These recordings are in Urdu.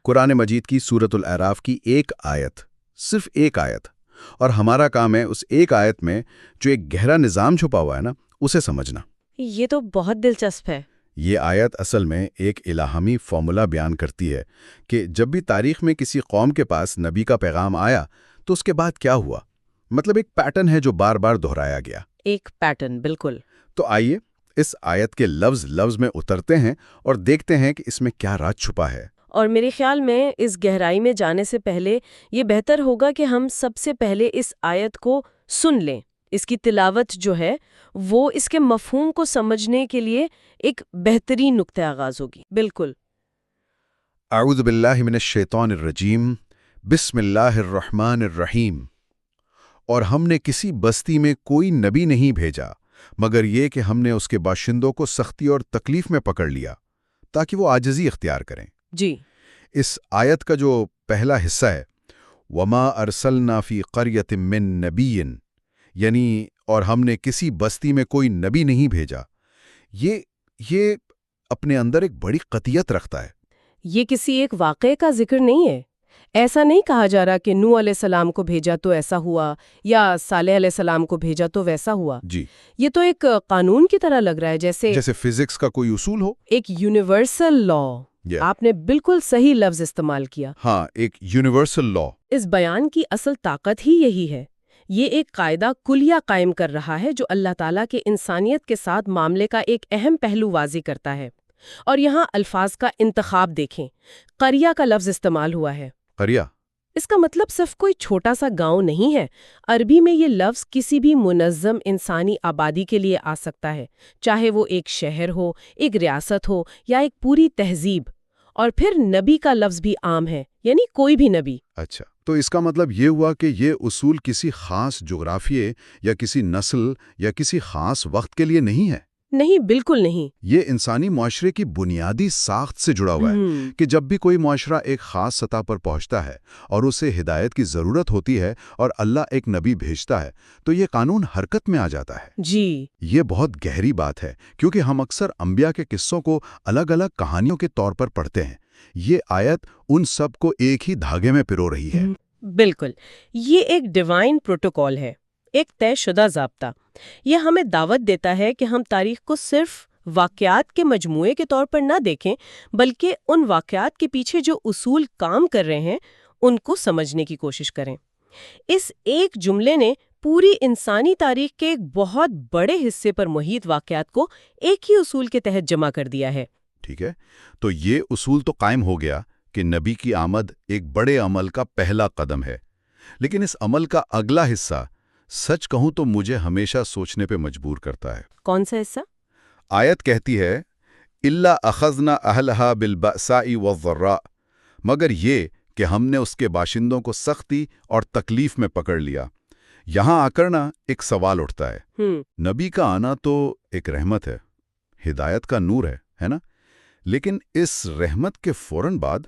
قرآن مجید کی سورۃ الاعراف کی ایک آیت، صرف ایک آیت، اور ہمارا کام ہے اس ایک آیت میں جو ایک گہرا نظام چھپا ہوا ہے نا، اسے سمجھنا۔ یہ تو بہت دلچسپ ہے۔ یہ آیت اصل میں ایک الہامی فارمولا بیان کرتی ہے کہ جب بھی تاریخ میں کسی قوم کے پاس نبی کا پیغام آیا تو اس کے بعد کیا ہوا، مطلب ایک پیٹرن ہے جو بار بار دہرایا گیا۔ ایک پیٹرن، بالکل۔ تو آئیے اس آیت کے لفظ لفظ میں اترتے ہیں اور دیکھتے ہیں کہ اس میں کیا راز چھپا ہے۔ اور میرے خیال میں اس گہرائی میں جانے سے پہلے یہ بہتر ہوگا کہ ہم سب سے پہلے اس آیت کو سن لیں۔ اس کی تلاوت جو ہے وہ اس کے مفہوم کو سمجھنے کے لیے ایک بہترین نقطہ آغاز ہوگی۔ بالکل۔ اعوذ باللہ من الشیطان الرجیم، بسم اللہ الرحمن الرحیم۔ اور ہم نے کسی بستی میں کوئی نبی نہیں بھیجا مگر یہ کہ ہم نے اس کے باشندوں کو سختی اور تکلیف میں پکڑ لیا تاکہ وہ عاجزی اختیار کریں۔ جی۔ اس آیت کا جو پہلا حصہ ہے وما ارسلنا فی قریۃ من نبی، یعنی اور ہم نے کسی بستی میں کوئی نبی نہیں بھیجا، یہ اپنے اندر ایک بڑی قطعیت رکھتا ہے۔ یہ کسی ایک واقعے کا ذکر نہیں ہے۔ ایسا نہیں کہا جا رہا کہ نوح علیہ السلام کو بھیجا تو ایسا ہوا یا صالح علیہ السلام کو بھیجا تو ویسا ہوا۔ جی، یہ تو ایک قانون کی طرح لگ رہا ہے، جیسے فزکس کا کوئی اصول ہو، ایک یونیورسل لا۔ آپ نے بالکل صحیح لفظ استعمال کیا۔ ہاں، ایک یونیورسل لا۔ اس بیان کی اصل طاقت ہی یہی ہے۔ یہ ایک قاعدہ کلیہ قائم کر رہا ہے جو اللہ تعالیٰ کے انسانیت کے ساتھ معاملے کا ایک اہم پہلو واضح کرتا ہے۔ اور یہاں الفاظ کا انتخاب دیکھیں، قریہ کا لفظ استعمال ہوا ہے۔ قریہ، اس کا مطلب صرف کوئی چھوٹا سا گاؤں نہیں ہے۔ عربی میں یہ لفظ کسی بھی منظم انسانی آبادی کے لیے آ سکتا ہے، چاہے وہ ایک شہر ہو، ایک ریاست ہو یا ایک پوری تہذیب۔ اور پھر نبی کا لفظ بھی عام ہے، یعنی کوئی بھی نبی۔ اچھا، تو اس کا مطلب یہ ہوا کہ یہ اصول کسی خاص جغرافیے یا کسی نسل یا کسی خاص وقت کے لیے نہیں ہے۔ نہیں، بالکل نہیں۔ یہ انسانی معاشرے کی بنیادی ساخت سے جڑا ہوا ہے کہ جب بھی کوئی معاشرہ ایک خاص سطح پر پہنچتا ہے اور اسے ہدایت کی ضرورت ہوتی ہے اور اللہ ایک نبی بھیجتا ہے تو یہ قانون حرکت میں آ جاتا ہے۔ جی، یہ بہت گہری بات ہے کیونکہ ہم اکثر انبیاء کے قصوں کو الگ الگ کہانیوں کے طور پر پڑھتے ہیں۔ یہ آیت ان سب کو ایک ہی دھاگے میں پرو رہی ہے۔ بالکل، یہ ایک ڈیوائن پروٹوکول ہے، ایک طے شدہ ضابطہ۔ یہ ہمیں دعوت دیتا ہے کہ ہم تاریخ کو صرف واقعات کے مجموعے کے طور پر نہ دیکھیں، بلکہ ان واقعات کے پیچھے جو اصول کام کر رہے ہیں ان کو سمجھنے کی کوشش کریں۔ اس ایک جملے نے پوری انسانی تاریخ کے ایک بہت بڑے حصے پر محیط واقعات کو ایک ہی اصول کے تحت جمع کر دیا ہے۔ ٹھیک ہے، تو یہ اصول تو قائم ہو گیا کہ نبی کی آمد ایک بڑے عمل کا پہلا قدم ہے، لیکن اس عمل کا اگلا حصہ سچ کہوں تو مجھے ہمیشہ سوچنے پہ مجبور کرتا ہے۔ کون سا حصہ؟ آیت کہتی ہے اِلَّا أَخَذْنَا أَهْلَهَا بِالْبَأْسَاءِ وَالضَّرَّاءِ، مگر یہ کہ ہم نے اس کے باشندوں کو سختی اور تکلیف میں پکڑ لیا۔ یہاں آ کر نا ایک سوال اٹھتا ہے، نبی کا آنا تو ایک رحمت ہے، ہدایت کا نور ہے نا، لیکن اس رحمت کے فوراً بعد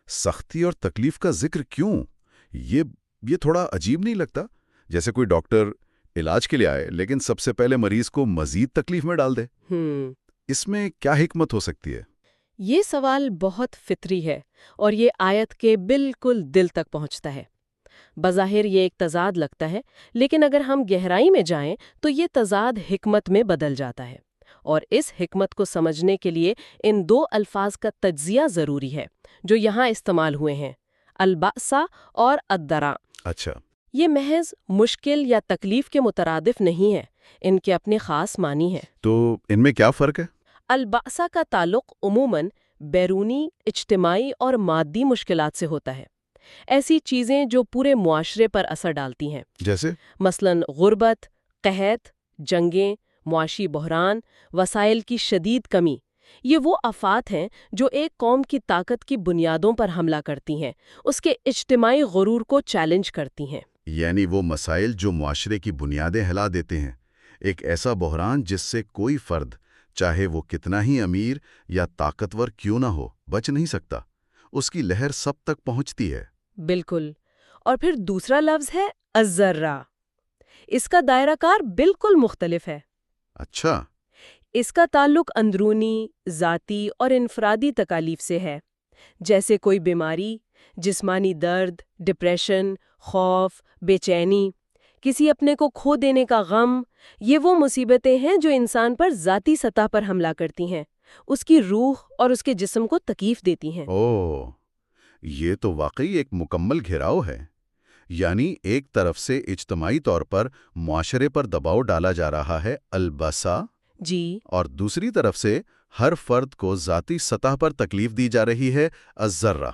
سختی اور تکلیف کا ذکر کیوں؟ یہ تھوڑا عجیب نہیں لگتا؟ جیسے کوئی ڈاکٹر علاج کے لیے آئے لیکن سب سے پہلے مریض کو مزید تکلیف میں ڈال دے۔ اس میں کیا حکمت ہو سکتی ہے؟ یہ سوال بہت فطری ہے اور یہ آیت کے بالکل دل تک پہنچتا ہے۔ بظاہر یہ ایک تضاد لگتا ہے، لیکن اگر ہم گہرائی میں جائیں تو یہ تضاد حکمت میں بدل جاتا ہے، اور اس حکمت کو سمجھنے کے لیے ان دو الفاظ کا تجزیہ ضروری ہے جو یہاں استعمال ہوئے ہیں، البأسا اور الضراء۔ اچھا، یہ محض مشکل یا تکلیف کے مترادف نہیں ہے، ان کے اپنے خاص معنی ہیں۔ تو ان میں کیا فرق ہے؟ البأسا کا تعلق عموماً بیرونی، اجتماعی اور مادی مشکلات سے ہوتا ہے، ایسی چیزیں جو پورے معاشرے پر اثر ڈالتی ہیں، جیسے مثلاً غربت، قحط، جنگیں، معاشی بحران، وسائل کی شدید کمی۔ یہ وہ آفات ہیں جو ایک قوم کی طاقت کی بنیادوں پر حملہ کرتی ہیں، اس کے اجتماعی غرور کو چیلنج کرتی ہیں۔ یعنی وہ مسائل جو معاشرے کی بنیادیں ہلا دیتے ہیں، ایک ایسا بحران جس سے کوئی فرد، چاہے وہ کتنا ہی امیر یا طاقتور کیوں نہ ہو، بچ نہیں سکتا، اس کی لہر سب تک پہنچتی ہے۔ بالکل۔ اور پھر دوسرا لفظ ہے الذرہ۔ اس کا دائرہ کار بالکل مختلف ہے۔ اچھا، اس کا تعلق اندرونی، ذاتی اور انفرادی تکالیف سے ہے۔ جیسے کوئی بیماری، جسمانی درد، ڈپریشن، خوف، بے چینی، کسی اپنے کو کھو دینے کا غم، یہ وہ مصیبتیں ہیں جو انسان پر ذاتی سطح پر حملہ کرتی ہیں، اس کی روح اور اس کے جسم کو تکلیف دیتی ہیں۔ اوہ، یہ تو واقعی ایک مکمل گھیراؤ ہے۔ یعنی ایک طرف سے اجتماعی طور پر معاشرے پر دباؤ ڈالا جا رہا ہے البسا، جی، اور دوسری طرف سے ہر فرد کو ذاتی سطح پر تکلیف دی جا رہی ہے الذرہ۔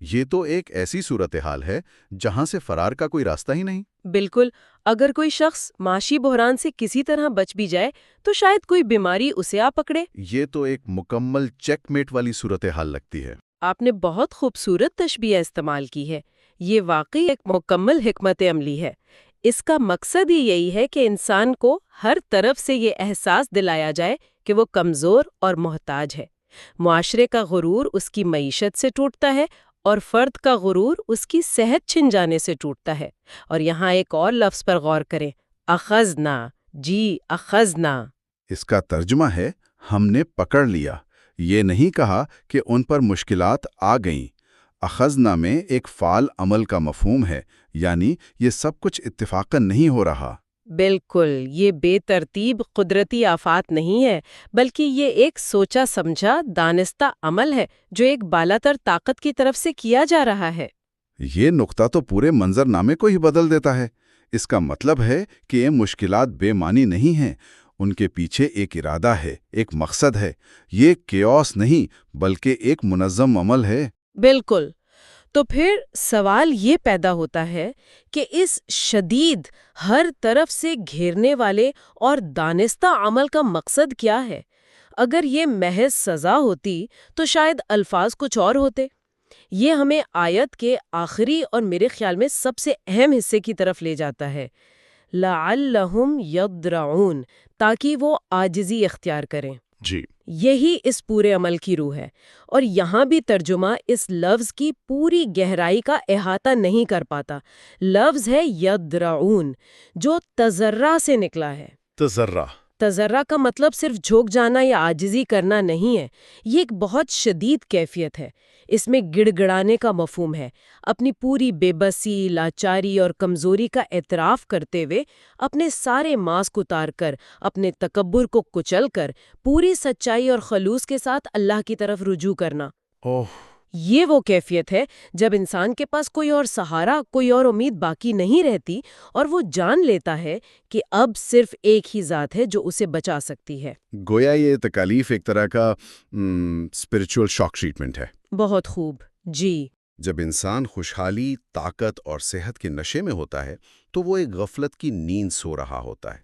یہ تو ایک ایسی صورتحال ہے جہاں سے فرار کا کوئی راستہ ہی نہیں۔ بالکل۔ اگر کوئی شخص معاشی بحران سے کسی طرح بچ بھی جائے تو شاید کوئی بیماری اسے آ پکڑے۔ یہ تو ایک مکمل چیک میٹ والی صورتحال لگتی ہے۔ آپ نے بہت خوبصورت تشبیہ استعمال کی ہے۔ یہ واقعی ایک مکمل حکمت عملی ہے۔ اس کا مقصد ہی یہی ہے کہ انسان کو ہر طرف سے یہ احساس دلایا جائے کہ وہ کمزور اور محتاج ہے۔ معاشرے کا غرور اس کی معیشت سے ٹوٹتا ہے اور فرد کا غرور اس کی صحت چھن جانے سے ٹوٹتا ہے۔ اور یہاں ایک اور لفظ پر غور کریں، اخذنا، جی اخذنا۔ اس کا ترجمہ ہے ہم نے پکڑ لیا۔ یہ نہیں کہا کہ ان پر مشکلات آ گئیں۔ اخذنا میں ایک فعال عمل کا مفہوم ہے، یعنی یہ سب کچھ اتفاقاً نہیں ہو رہا۔ بالکل، یہ بے ترتیب قدرتی آفات نہیں ہے، بلکہ یہ ایک سوچا سمجھا دانستہ عمل ہے جو ایک بالاتر طاقت کی طرف سے کیا جا رہا ہے۔ یہ نقطہ تو پورے منظرنامے کو ہی بدل دیتا ہے۔ اس کا مطلب ہے کہ یہ مشکلات بے معنی نہیں ہیں، ان کے پیچھے ایک ارادہ ہے، ایک مقصد ہے۔ یہ کیوس نہیں بلکہ ایک منظم عمل ہے۔ بالکل۔ تو پھر سوال یہ پیدا ہوتا ہے کہ اس شدید، ہر طرف سے گھیرنے والے اور دانستہ عمل کا مقصد کیا ہے؟ اگر یہ محض سزا ہوتی تو شاید الفاظ کچھ اور ہوتے۔ یہ ہمیں آیت کے آخری اور میرے خیال میں سب سے اہم حصے کی طرف لے جاتا ہے، لعلہم یضرعون، تاکہ وہ عاجزی اختیار کریں۔ جی، یہی اس پورے عمل کی روح ہے، اور یہاں بھی ترجمہ اس لفظ کی پوری گہرائی کا احاطہ نہیں کر پاتا۔ لفظ ہے یضرعون، جو تضرع سے نکلا ہے۔ تضرع۔ تضرع کا مطلب صرف جھک جانا یا عاجزی کرنا نہیں ہے، یہ ایک بہت شدید کیفیت ہے۔ اس میں گڑ گڑانے کا مفہوم ہے، اپنی پوری بے بسی، لاچاری اور کمزوری کا اعتراف کرتے ہوئے، اپنے سارے ماسک اتار کر، اپنے تکبر کو کچل کر، پوری سچائی اور خلوص کے ساتھ اللہ کی طرف رجوع کرنا۔ اوہ، یہ وہ کیفیت ہے جب انسان کے پاس کوئی اور سہارا، کوئی اور امید باقی نہیں رہتی، اور وہ جان لیتا ہے کہ اب صرف ایک ہی ذات ہے جو اسے بچا سکتی ہے۔ گویا یہ تکالیف ایک طرح کا اسپرچول شاک ٹریٹمنٹ ہے۔ بہت خوب، جی۔ جب انسان خوشحالی، طاقت اور صحت کے نشے میں ہوتا ہے تو وہ ایک غفلت کی نیند سو رہا ہوتا ہے۔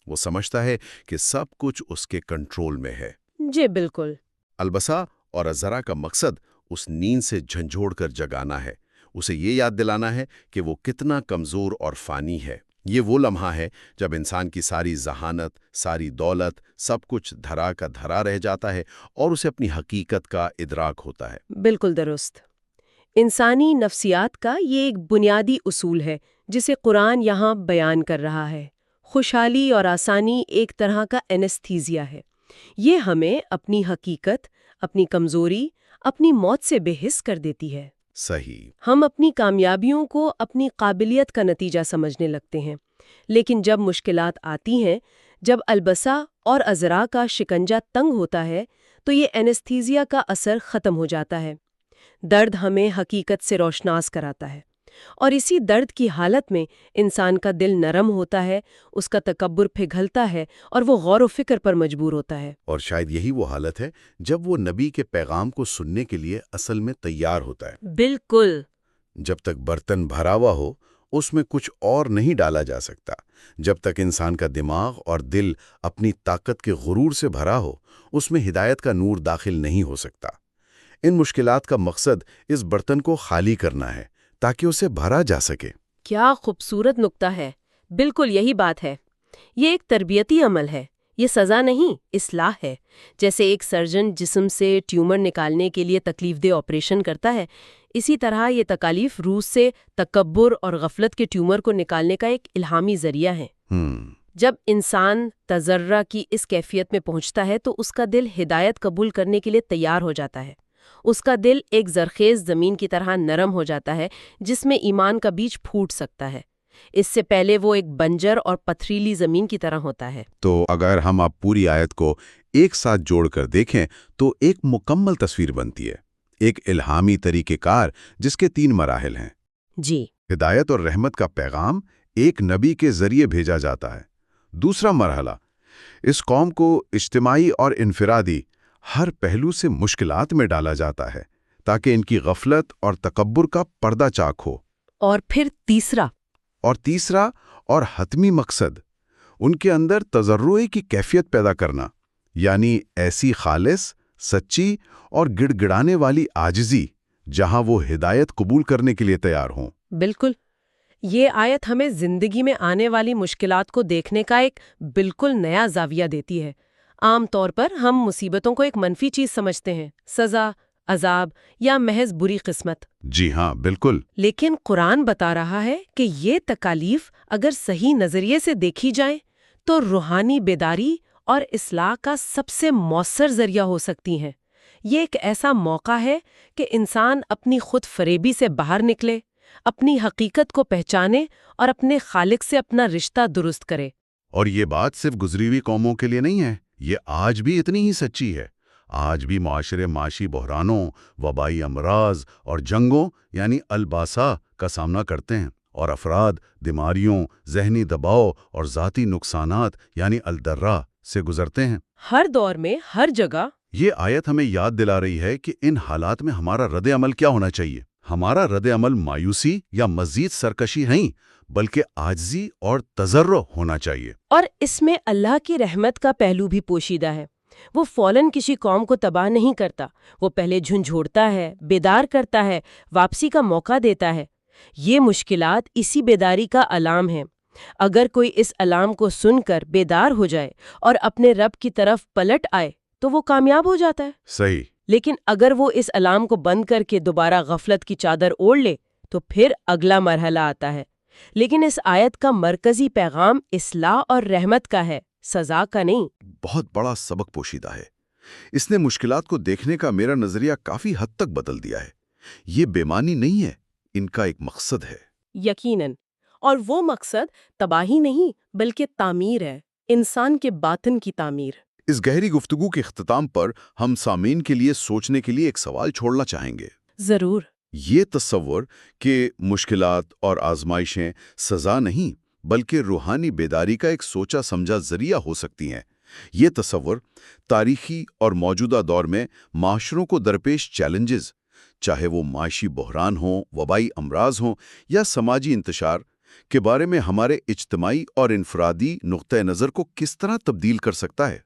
وہ سمجھتا ہے کہ سب کچھ اس کے کنٹرول میں ہے۔ جی بالکل۔ البسا اور الذرا کا مقصد اس نیند سے جھنجھوڑ کر جگانا ہے، اسے یہ یاد دلانا ہے کہ وہ کتنا کمزور اور فانی ہے۔ یہ وہ لمحہ ہے جب انسان کی ساری ذہانت، ساری دولت، سب کچھ دھرا کا دھرا رہ جاتا ہے اور اسے اپنی حقیقت کا ادراک ہوتا ہے۔ بالکل درست۔ انسانی نفسیات کا یہ ایک بنیادی اصول ہے جسے قرآن یہاں بیان کر رہا ہے۔ خوشحالی اور آسانی ایک طرح کا اینستھیزیا ہے۔ یہ ہمیں اپنی حقیقت، اپنی کمزوری، اپنی موت سے بے حس کر دیتی ہے۔ صحیح۔ ہم اپنی کامیابیوں کو اپنی قابلیت کا نتیجہ سمجھنے لگتے ہیں، لیکن جب مشکلات آتی ہیں، جب البسا اور عذرا کا شکنجہ تنگ ہوتا ہے، تو یہ اینستھیزیا کا اثر ختم ہو جاتا ہے۔ درد ہمیں حقیقت سے روشناس کراتا ہے، اور اسی درد کی حالت میں انسان کا دل نرم ہوتا ہے، اس کا تکبر پگھلتا ہے اور وہ غور و فکر پر مجبور ہوتا ہے۔ اور شاید یہی وہ حالت ہے جب وہ نبی کے پیغام کو سننے کے لیے اصل میں تیار ہوتا ہے۔ بالکل۔ جب تک برتن بھرا ہوا ہو، اس میں کچھ اور نہیں ڈالا جا سکتا۔ جب تک انسان کا دماغ اور دل اپنی طاقت کے غرور سے بھرا ہو، اس میں ہدایت کا نور داخل نہیں ہو سکتا۔ ان مشکلات کا مقصد اس برتن کو خالی کرنا ہے تاکہ اسے بھرا جا سکے۔ کیا خوبصورت نکتہ ہے۔ بالکل یہی بات ہے۔ یہ ایک تربیتی عمل ہے، یہ سزا نہیں، اصلاح ہے۔ جیسے ایک سرجن جسم سے ٹیومر نکالنے کے لیے تکلیف دہ آپریشن کرتا ہے، اسی طرح یہ تکالیف روح سے تکبر اور غفلت کے ٹیومر کو نکالنے کا ایک الہامی ذریعہ ہے۔ جب انسان تضرع کی اس کیفیت میں پہنچتا ہے تو اس کا دل ہدایت قبول کرنے کے لیے تیار ہو جاتا ہے، اس کا دل ایک زرخیز زمین کی طرح نرم ہو جاتا ہے جس میں ایمان کا بیج پھوٹ سکتا ہے۔ اس سے پہلے وہ ایک بنجر اور پتھریلی زمین کی طرح ہوتا ہے۔ تو اگر ہم اب پوری آیت کو ایک ساتھ جوڑ کر دیکھیں تو ایک مکمل تصویر بنتی ہے، ایک الہامی طریقہ کار جس کے 3 مراحل ہیں۔ جی، ہدایت اور رحمت کا پیغام ایک نبی کے ذریعے بھیجا جاتا ہے۔ دوسرا مرحلہ، اس قوم کو اجتماعی اور انفرادی ہر پہلو سے مشکلات میں ڈالا جاتا ہے تاکہ ان کی غفلت اور تکبر کا پردہ چاک ہو۔ اور پھر تیسرا اور حتمی مقصد، ان کے اندر تضرعے کی کیفیت پیدا کرنا، یعنی ایسی خالص، سچی اور گڑ گڑانے والی عاجزی جہاں وہ ہدایت قبول کرنے کے لیے تیار ہوں۔ بالکل، یہ آیت ہمیں زندگی میں آنے والی مشکلات کو دیکھنے کا ایک بالکل نیا زاویہ دیتی ہے۔ عام طور پر ہم مصیبتوں کو ایک منفی چیز سمجھتے ہیں، سزا، عذاب یا محض بری قسمت۔ جی ہاں، بالکل۔ لیکن قرآن بتا رہا ہے کہ یہ تکالیف اگر صحیح نظریے سے دیکھی جائیں تو روحانی بیداری اور اصلاح کا سب سے مؤثر ذریعہ ہو سکتی ہیں۔ یہ ایک ایسا موقع ہے کہ انسان اپنی خود فریبی سے باہر نکلے، اپنی حقیقت کو پہچانے اور اپنے خالق سے اپنا رشتہ درست کرے۔ اور یہ بات صرف گزری ہوئی قوموں کے لیے نہیں ہے، یہ آج بھی اتنی ہی سچی ہے۔ آج بھی معاشرے معاشی بحرانوں، وبائی امراض اور جنگوں یعنی الباسا کا سامنا کرتے ہیں، اور افراد بیماریوں، ذہنی دباؤ اور ذاتی نقصانات یعنی الدرہ سے گزرتے ہیں۔ ہر دور میں، ہر جگہ۔ یہ آیت ہمیں یاد دلا رہی ہے کہ ان حالات میں ہمارا رد عمل کیا ہونا چاہیے۔ ہمارا رد عمل مایوسی یا مزید سرکشی نہیں، بلکہ عاجزی اور تضرع ہونا چاہیے۔ اور اس میں اللہ کی رحمت کا پہلو بھی پوشیدہ ہے۔ وہ فوراً کسی قوم کو تباہ نہیں کرتا، وہ پہلے جھنجھوڑتا ہے، بیدار کرتا ہے، واپسی کا موقع دیتا ہے۔ یہ مشکلات اسی بیداری کا علام ہیں۔ اگر کوئی اس علام کو سن کر بیدار ہو جائے اور اپنے رب کی طرف پلٹ آئے تو وہ کامیاب ہو جاتا ہے۔ صحیح۔ لیکن اگر وہ اس علام کو بند کر کے دوبارہ غفلت کی چادر اوڑھ لے تو پھر اگلا مرحلہ آتا ہے۔ لیکن اس آیت کا مرکزی پیغام اصلاح اور رحمت کا ہے، سزا کا نہیں۔ بہت بڑا سبق پوشیدہ ہے۔ اس نے مشکلات کو دیکھنے کا میرا نظریہ کافی حد تک بدل دیا ہے۔ یہ بے معنی نہیں ہے، ان کا ایک مقصد ہے۔ یقیناً، اور وہ مقصد تباہی نہیں بلکہ تعمیر ہے، انسان کے باطن کی تعمیر۔ اس گہری گفتگو کے اختتام پر ہم سامعین کے لیے سوچنے کے لیے ایک سوال چھوڑنا چاہیں گے۔ ضرور۔ یہ تصور کہ مشکلات اور آزمائشیں سزا نہیں بلکہ روحانی بیداری کا ایک سوچا سمجھا ذریعہ ہو سکتی ہیں، یہ تصور تاریخی اور موجودہ دور میں معاشروں کو درپیش چیلنجز، چاہے وہ معاشی بحران ہوں، وبائی امراض ہوں یا سماجی انتشار، کے بارے میں ہمارے اجتماعی اور انفرادی نقطہ نظر کو کس طرح تبدیل کر سکتا ہے۔